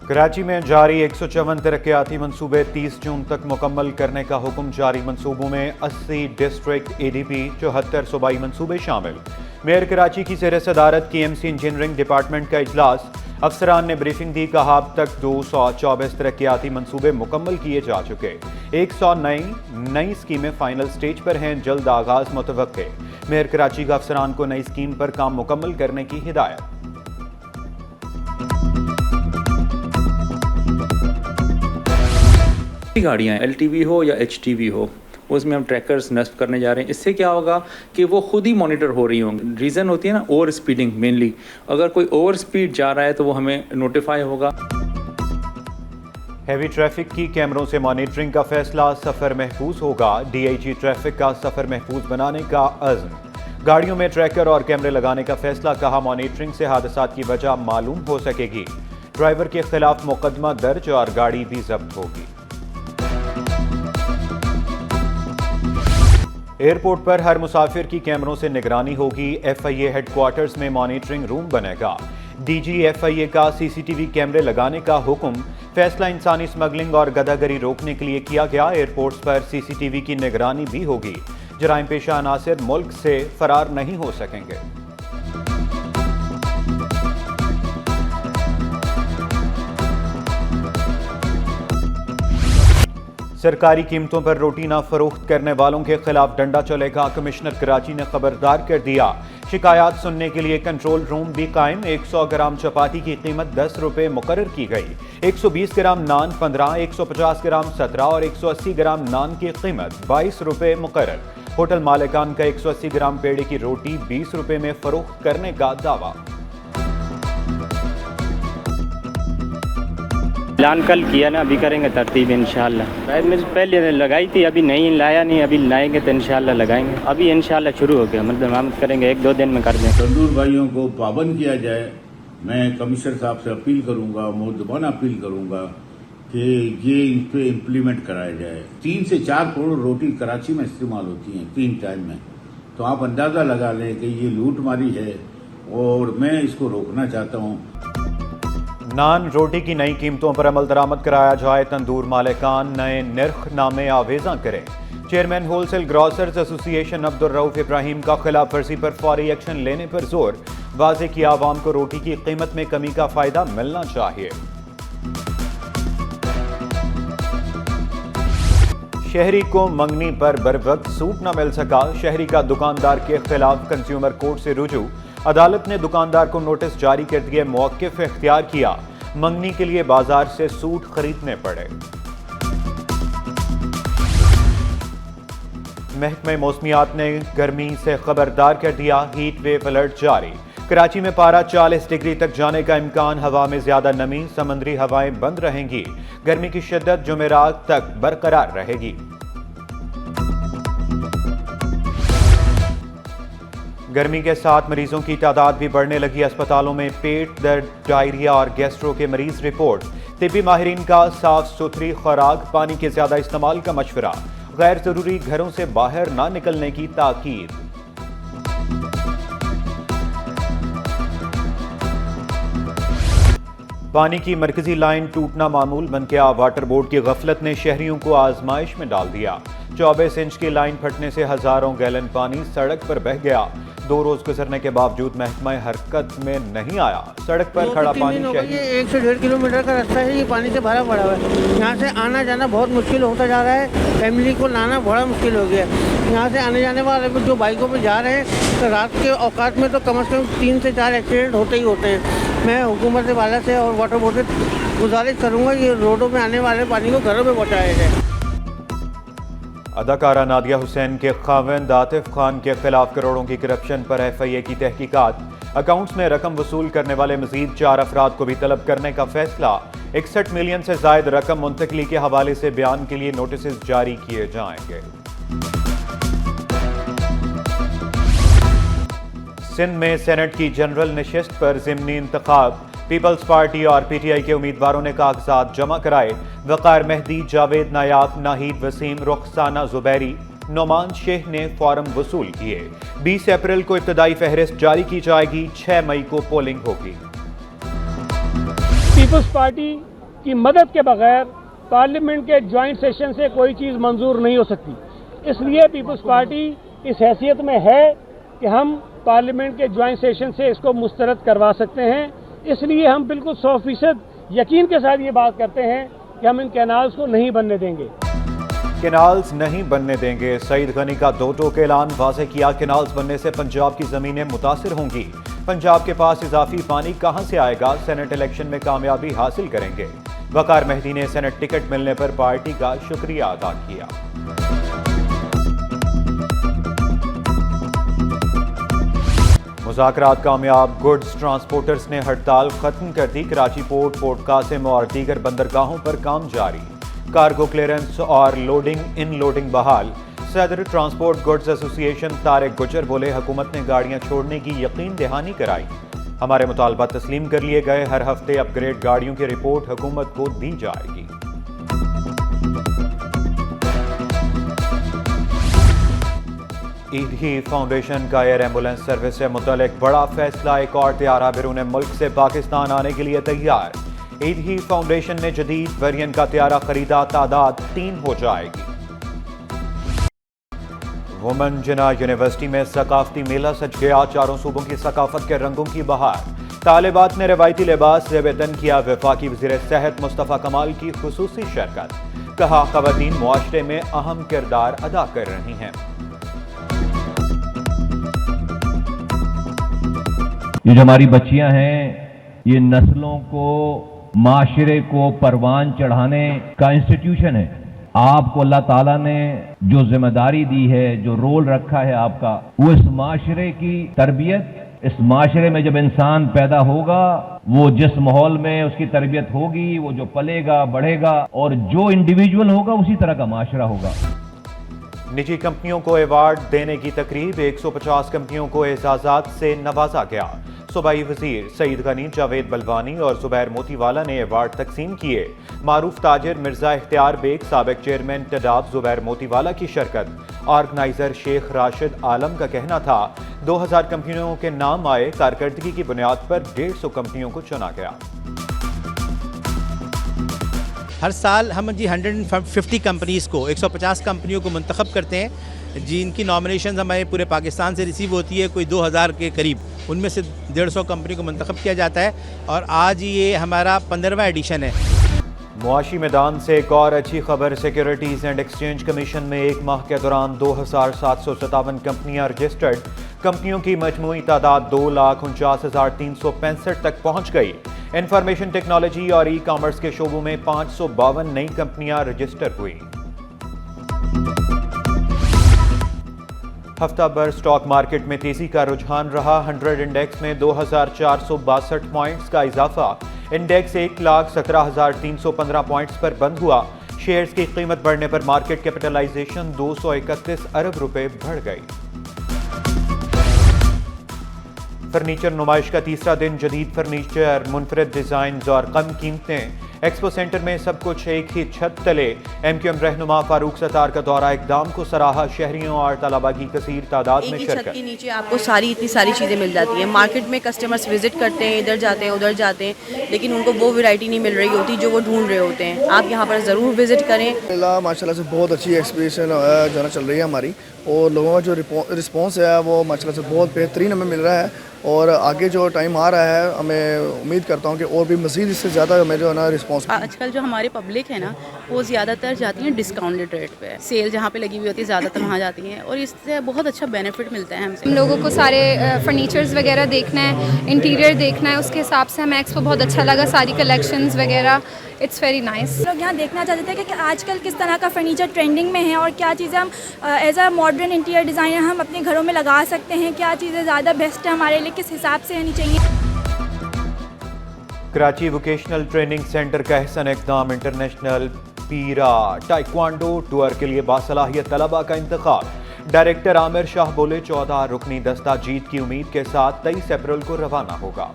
کراچی میں جاری 154 ترقیاتی منصوبے 30 جون تک مکمل کرنے کا حکم جاری۔ منصوبوں میں 80 ڈسٹرکٹ اے ڈی پی، 74 صوبائی منصوبے شامل۔ میئر کراچی کی زیر صدارت کی ایم سی انجینئرنگ ڈپارٹمنٹ کا اجلاس، افسران نے بریفنگ دی، کہا اب تک 224 ترقیاتی منصوبے مکمل کیے جا چکے، 100 نئی اسکیمیں فائنل سٹیج پر ہیں، جلد آغاز متوقع۔ میئر کراچی کا افسران کو نئی اسکیم پر کام مکمل کرنے کی ہدایت۔ گاڑیاں ایل ٹی وی ہو یا ایچ ٹی وی ہو، اس میں ہم ٹریکرز نصب کرنے جا رہے ہیں۔ اس سے کیا ہوگا کہ وہ خود ہی مانیٹر ہو رہی ہوں گی۔ ریزن ہوتی ہے نا اوور اسپیڈنگ، مینلی اگر کوئی اوور اسپیڈ جا رہا ہے تو وہ ہمیں نوٹیفائی ہوگا۔ ہیوی ٹریفک کی کیمروں سے مانیٹرنگ کا فیصلہ، سفر محفوظ ہوگا۔ ڈی آئی جی ٹریفک کا سفر محفوظ بنانے کا عزم، گاڑیوں میں ٹریکر اور کیمرے لگانے کا فیصلہ، کہا مانیٹرنگ سے حادثات کی وجہ معلوم ہو سکے گی، ڈرائیور کے خلاف مقدمہ درج اور گاڑی بھی ضبط ہوگی۔ ایئرپورٹ پر ہر مسافر کی کیمروں سے نگرانی ہوگی، ایف آئی اے ہیڈ کوارٹرز میں مانیٹرنگ روم بنے گا۔ ڈی جی ایف آئی اے کا سی سی ٹی وی کیمرے لگانے کا حکم، فیصلہ انسانی اسمگلنگ اور گداگری روکنے کے لیے کیا گیا۔ ایئرپورٹس پر سی سی ٹی وی کی نگرانی بھی ہوگی، جرائم پیشہ عناصر ملک سے فرار نہیں ہو سکیں گے۔ سرکاری قیمتوں پر روٹی نہ فروخت کرنے والوں کے خلاف ڈنڈا چلے گا، کمشنر کراچی نے خبردار کر دیا۔ شکایات سننے کے لیے کنٹرول روم بھی قائم۔ 100 گرام چپاتی کی قیمت 10 روپے مقرر کی گئی، 120 گرام نان 15، 150 گرام 17 اور 180 گرام نان کی قیمت 22 روپے مقرر۔ ہوٹل مالکان کا 180 گرام پیڑے کی روٹی 20 روپے میں فروخت کرنے کا دعویٰ۔ اعلان کل کیا نا، ابھی کریں گے ترتیب انشاءاللہ۔ شاید میں پہلے لگائی تھی، ابھی نہیں لایا نہیں، ابھی لائیں گے تو انشاءاللہ لگائیں گے۔ ابھی انشاءاللہ شروع ہو گیا، مطلب ہم کریں گے 1-2 دن میں کر دیں۔ تندور بھائیوں کو پابند کیا جائے۔ میں کمشنر صاحب سے اپیل کروں گا، مؤدبانہ اپیل کروں گا کہ یہ ان پہ امپلیمنٹ کرایا جائے۔ 3 سے 4 کروڑ روٹی کراچی میں استعمال ہوتی ہیں 3 ٹائم میں، تو آپ اندازہ لگا لیں کہ یہ لوٹ ماری ہے، اور میں اس کو روکنا چاہتا ہوں۔ نان روٹی کی نئی قیمتوں پر عمل درآمد کرایا جائے، تندور مالکان نئے نرخ نامے آویزاں کریں۔ چیئرمین ہول سیل گراسرز ایسوسی ایشن عبدالرؤف ابراہیم کا خلاف ورزی پر فوری ایکشن لینے پر زور، واضح کیا عوام کو روٹی کی قیمت میں کمی کا فائدہ ملنا چاہیے۔ شہری کو منگنی پر بروقت سوٹ نہ مل سکا، شہری کا دکاندار کے خلاف کنزیومر کورٹ سے رجوع، عدالت نے دکاندار کو نوٹس جاری کر دیے، موقف اختیار کیا، منگنی کے لیے بازار سے سوٹ خریدنے پڑے۔ محکمہ موسمیات نے گرمی سے خبردار کر دیا، ہیٹ ویو الرٹ جاری، کراچی میں پارہ 40 ڈگری تک جانے کا امکان، ہوا میں زیادہ نمی، سمندری ہوائیں بند رہیں گی، گرمی کی شدت جمعرات تک برقرار رہے گی۔ گرمی کے ساتھ مریضوں کی تعداد بھی بڑھنے لگی، اسپتالوں میں پیٹ درد، ڈائریا اور گیسٹرو کے مریض رپورٹ، طبی ماہرین کا صاف ستھری خوراک، پانی کے زیادہ استعمال کا مشورہ، غیر ضروری گھروں سے باہر نہ نکلنے کی تاکید۔ پانی کی مرکزی لائن ٹوٹنا معمول بن گیا، واٹر بورڈ کی غفلت نے شہریوں کو آزمائش میں ڈال دیا، 24 انچ کی لائن پھٹنے سے ہزاروں گیلن پانی سڑک پر بہہ گیا، 2 روز گزرنے کے باوجود محکمہ حرکت میں نہیں آیا، سڑک پر کھڑا پانی شہری 1 سے 1.5 کلومیٹر کا راستہ ہے، یہ پانی سے بھرا پڑا ہوا ہے، یہاں سے آنا جانا بہت مشکل ہوتا جا رہا ہے، فیملی کو لانا بڑا مشکل ہو گیا ہے، یہاں سے آنے جانے والے جو بائکوں پہ جا رہے ہیں تو رات کے اوقات میں تو کم از کم 3 سے 4 ایکسیڈنٹ ہوتے ہی ہوتے ہیں۔ میں حکومت والا سے اور واٹر بورڈ سے گزارش کروں گا یہ روڈوں میں آنے والے پانی کو گھروں میں پہنچایا جائے۔ اداکارہ نادیہ حسین کے خاوند عاطف خان کے خلاف کروڑوں کی کرپشن پر ایف آئی اے کی تحقیقات، اکاؤنٹس میں رقم وصول کرنے والے مزید 4 افراد کو بھی طلب کرنے کا فیصلہ، 61 ملین سے زائد رقم منتقلی کے حوالے سے بیان کے لیے نوٹسز جاری کیے جائیں گے۔ سندھ میں سینٹ کی جنرل نشست پر ضمنی انتخاب، پیپلز پارٹی اور پی ٹی آئی کے امیدواروں نے کاغذات جمع کرائے، وقار مہدی، جاوید نایاب، ناہید وسیم، رخسانہ زبیری، نعمان شیخ نے فارم وصول کیے۔ 20 اپریل کو ابتدائی فہرست جاری کی جائے گی، 6 مئی کو پولنگ ہوگی۔ پیپلز پارٹی की मदद के बगैर पार्लियामेंट के जॉइंट सेशन से कोई चीज़ मंजूर नहीं हो सकती। इसलिए पीपल्स पार्टी इस हैसियत में है कि हम पार्लियामेंट के जॉइंट सेशन से इसको मुस्तरद करवा सकते हैं। इसलिए हम बिल्कुल 100% यकीन के साथ ये बात करते हैं कि हम इन कैनाल्स को नहीं बनने देंगे। कैनाल्स नहीं बनने देंगे। सईद गनी का दो टोक ऐलान वाज़ेह किया, कैनाल्स बनने से पंजाब की ज़मीनें मुतासिर होंगी। पंजाब के पास इजाफी पानी कहां से आएगा? सेनेट इलेक्शन में कामयाबी हासिल करेंगे। वकार मेहदी ने सेनेट टिकट मिलने पर पार्टी का शुक्रिया अदा किया। मुज़ाकरात कामयाब, गुड्स ट्रांसपोर्टर्स ने हड़ताल खत्म कर दी। कराची पोर्ट, पोर्ट कासिम और दीगर बंदरगाहों पर काम जारी। कार्गो क्लियरेंस और लोडिंग इन लोडिंग बहाल। सदर ट्रांसपोर्ट गुड्स एसोसिएशन तारिक गुजर बोले, हुकूमत ने गाड़ियां छोड़ने की यकीन दहानी कराई। हमारे मुतालबा तस्लीम कर लिए गए। हर हफ्ते अपग्रेड गाड़ियों की रिपोर्ट हुकूमत को दी जाएगी। ईदही फाउंडेशन का एयर एम्बुलेंस सर्विस से मुतल्लिक बड़ा फैसला। एक और त्यारा बैरून मुल्क से पाकिस्तान आने के लिए तैयार। ईदही फाउंडेशन ने जदीद वेरिएंट का त्यारा खरीदा, तादाद 3 हो जाएगी। वुमन जिना यूनिवर्सिटी में सकाफती मेला सज गया। चारों सूबों की सकाफत के रंगों की बहार। तालिबात ने रवायती लिबास ज़ेब-ए-तन किया। वफाकी वज़ीर सेहत मुस्तफ़ा कमाल की खुसूसी शिरकत। कहा, ख़वातीन मुआशरे में अहम किरदार अदा कर रही हैं। ये जो हमारी बच्चियां हैं, ये नस्लों को, माशरे को परवान चढ़ाने का इंस्टीट्यूशन है। आपको अल्लाह ताला ने जो जिम्मेदारी दी है, जो रोल रखा है आपका, वो इस माशरे की तरबियत, इस माशरे में जब इंसान पैदा होगा, वो जिस माहौल में उसकी तरबियत होगी, वो जो पलेगा बढ़ेगा और जो इंडिविजुअल होगा उसी तरह का माशरा होगा। निजी कंपनियों को अवार्ड देने की तकरीब। 150 कंपनियों को एजाजात से नवाजा गया। सूबाई वजीर सईद गनी, जावेद बलवानी और जुबैर मोतीवाला ने अवार्ड तकसीम किए। मारूफ ताजिर मिर्जा इख्तियार बेग, साबिक चेयरमैन टडाब जुबैर मोतीवाला की शिरकत। ऑर्गेनाइजर शेख राशिद आलम का कहना था, 2000 कंपनियों के नाम आए। कारकर्दगी की बुनियाद पर 150 कंपनियों को चुना गया। हर साल हम जी 150 कंपनीज़ को, 150 कंपनियों को मंतखब करते हैं, जिनकी नॉमिनेशन हमारे पूरे पाकिस्तान से रिसीव होती है, कोई 2000 के करीब। उनमें से 150 कंपनी को मंतखब किया जाता है और आज ये हमारा 15वां एडिशन है। मुआशी मैदान से एक और अच्छी खबर। सिक्योरिटीज़ एंड एक्सचेंज कमीशन में एक माह के दौरान 2757 कंपनियां रजिस्टर्ड। कंपनियों की मजमूई तादाद 2,49,365 तक पहुंच गई। इंफॉर्मेशन टेक्नोलॉजी और ई कॉमर्स के शोबों में 552 नई कंपनियां रजिस्टर हुई। हफ्ता भर स्टॉक मार्केट में तेजी का रुझान रहा। 100 इंडेक्स में 2462 पॉइंट्स का इजाफा। इंडेक्स 1,17,315 पॉइंट्स पर बंद हुआ। शेयर्स की कीमत बढ़ने पर मार्केट कैपिटलाइजेशन 231 अरब रुपए बढ़ गई। फर्नीचर नुमाइश का तीसरा दिन। जदीद फर्नीचर, मुनफरद डिजाइन और कम कीमतें। एक्सपो सेंटर में सब कुछ एक ही छत तले। MQM रहनुमा फारूक सत्तार का दौरा इक़दाम को सराहा। शहरियों और तलबा की कसीर तादाद में एक ही छत शिरकत। के नीचे आपको इतनी सारी चीज़ें मिल जाती हैं। मार्केट में कस्टमर्स विजिट करते हैं, इधर जाते हैं, उधर जाते हैं, लेकिन उनको वो वैरायटी नहीं मिल रही होती जो वो ढूंढ रहे होते हैं। आप यहाँ पर ज़रूर विजिट करें। माशाल्लाह से बहुत अच्छी एक्सपीरियंस जो है चल रही है हमारी, और लोगों का जो रिस्पॉन्स है वो माशाल्लाह से बहुत बेहतरीन हमें मिल रहा है। और आगे जो टाइम आ रहा है, हमें उम्मीद करता हूँ कि और भी मज़ीद इससे ज़्यादा हमें जो है ना रिस्पॉन्स। आजकल जो हमारे पब्लिक है ना, वो ज़्यादातर जाती हैं डिस्काउंटेड रेट पे। सेल जहाँ पे लगी हुई होती है ज़्यादातर वहाँ जाती हैं और इससे बहुत अच्छा बेनिफिट मिलता है हमसे। हम लोगों को सारे फर्नीचर्स वगैरह देखना है, इंटीरियर देखना है, उसके हिसाब से हमें एक्सपो बहुत अच्छा लगा। सारी कलेक्शंस वगैरह, इट्स वेरी नाइस। लोग यहाँ देखना चाहते थे कि आजकल किस तरह का फर्नीचर ट्रेंडिंग में है और क्या चीज़ें हम as a modern interior designer हम अपने घरों में लगा सकते हैं, क्या चीज़ें ज़्यादा बेस्ट है हमारे लिए, किस हिसाब से रहनी चाहिए। कराची वोकेशनल ट्रेनिंग सेंटर का अहसन इक़दाम। इंटरनेशनल पीरा टाइक्वांडो टूर के लिए बासलाहियत तलबा का इंतखाब। डायरेक्टर आमिर शाह बोले, 14 रुकनी दस्ता जीत की उम्मीद के साथ 23 अप्रैल को रवाना होगा।